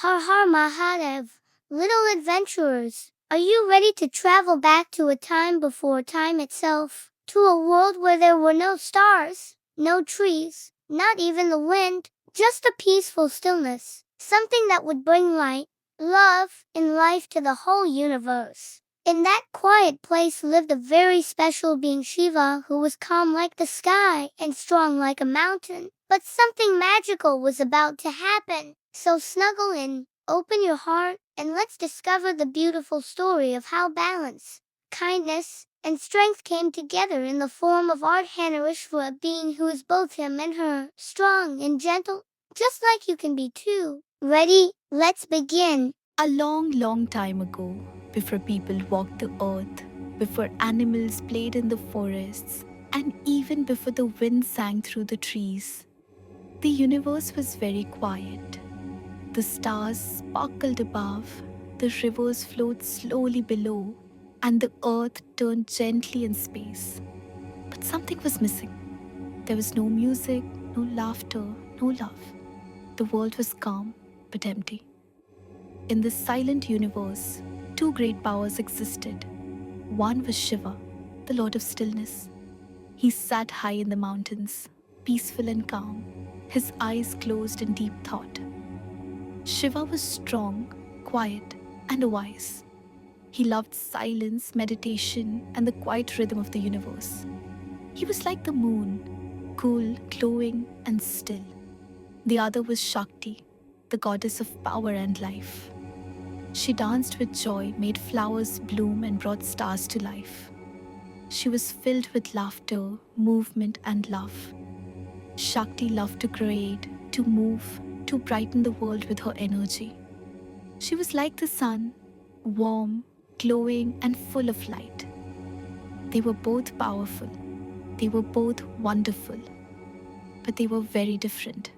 Har Har Mahadev, little adventurers, are you ready to travel back to a time before time itself? To a world where there were no stars, no trees, not even the wind, just a peaceful stillness, something that would bring light, love, and life to the whole universe. In that quiet place lived a very special being, Shiva, who was calm like the sky and strong like a mountain. But something magical was about to happen. So snuggle in, open your heart, and let's discover the beautiful story of how balance, kindness, and strength came together in the form of Ardhanarishvara, a being who is both him and her, strong and gentle, just like you can be too. Ready? Let's begin. A long, long time ago, before people walked the earth, before animals played in the forests, and even before the wind sang through the trees, the universe was very quiet. The stars sparkled above, the rivers flowed slowly below, and the earth turned gently in space. But something was missing. There was no music, no laughter, no love. The world was calm but empty. In this silent universe, two great powers existed. One was Shiva, the Lord of Stillness. He sat high in the mountains, peaceful and calm, his eyes closed in deep thought. Shiva was strong, quiet, and wise. He loved silence, meditation, and the quiet rhythm of the universe. He was like the moon, cool, glowing, and still. The other was Shakti, the goddess of power and life. She danced with joy, made flowers bloom, and brought stars to life. She was filled with laughter, movement, and love. Shakti loved to create, to move, to brighten the world with her energy. She was like the sun, warm, glowing, and full of light. They were both powerful. They were both wonderful. But they were very different.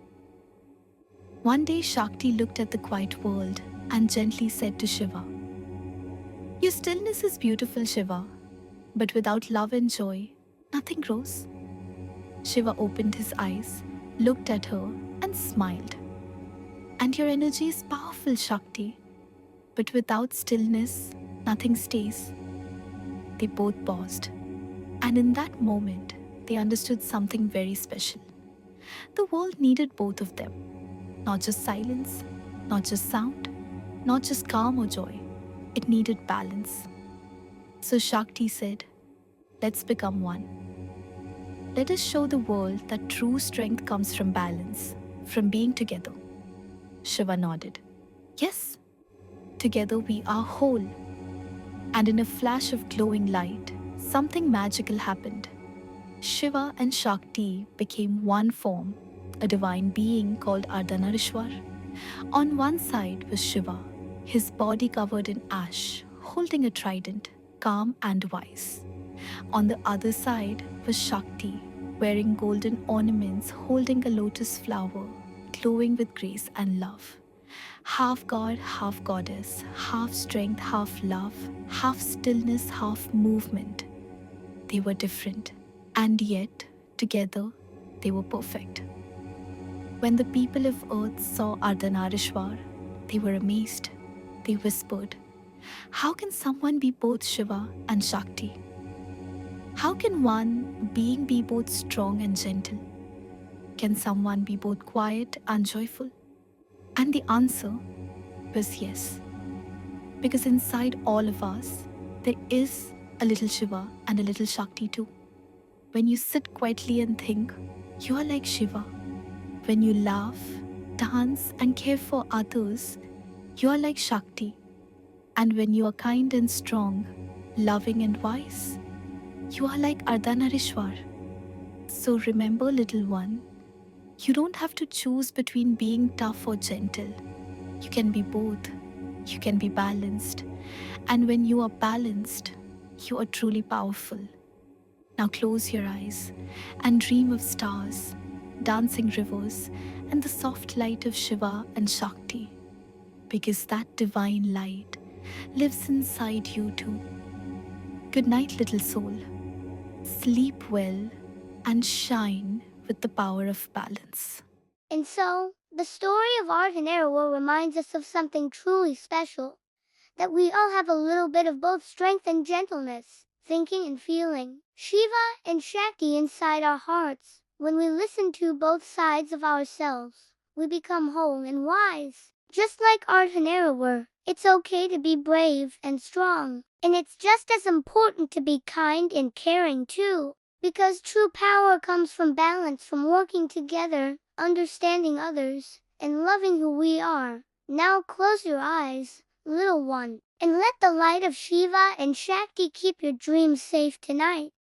One day, Shakti looked at the quiet world and gently said to Shiva, "Your stillness is beautiful, Shiva, but without love and joy, nothing grows." Shiva opened his eyes, looked at her, and smiled. "And your energy is powerful, Shakti, but without stillness, nothing stays." They both paused, and in that moment, they understood something very special. The world needed both of them, not just silence, not just sound, not just calm or joy. It needed balance. So Shakti said, "Let's become one. Let us show the world that true strength comes from balance, from being together." Shiva nodded. "Yes, together we are whole." And in a flash of glowing light, something magical happened. Shiva and Shakti became one form, a divine being called Ardhanarishwar. On one side was Shiva, his body covered in ash, holding a trident, calm and wise. On the other side was Shakti, wearing golden ornaments, holding a lotus flower, glowing with grace and love. Half god, half goddess, half strength, half love, half stillness, half movement. They were different, and yet, together, they were perfect. When the people of earth saw Ardhanarishwar, they were amazed. They whispered, "How can someone be both Shiva and Shakti? How can one being be both strong and gentle? Can someone be both quiet and joyful?" And the answer was yes. Because inside all of us, there is a little Shiva and a little Shakti too. When you sit quietly and think, you are like Shiva. When you laugh, dance, and care for others, you are like Shakti. And when you are kind and strong, loving and wise, you are like Ardhanarishwar. So remember, little one, you don't have to choose between being tough or gentle. You can be both. You can be balanced. And when you are balanced, you are truly powerful. Now close your eyes and dream of stars, dancing rivers, and the soft light of Shiva and Shakti, because that divine light lives inside you too. Good night, little soul. Sleep well and shine with the power of balance. And so, The story of Ardhanarwa reminds us of something truly special, that we all have a little bit of both strength and gentleness, thinking and feeling, Shiva and Shakti inside our hearts. When we listen to both sides of ourselves, we become whole and wise. Just like Ardhanarwa, it's okay to be brave and strong, and it's just as important to be kind and caring too, because true power comes from balance, from working together, understanding others, and loving who we are. Now close your eyes, little one, and let the light of Shiva and Shakti keep your dreams safe tonight.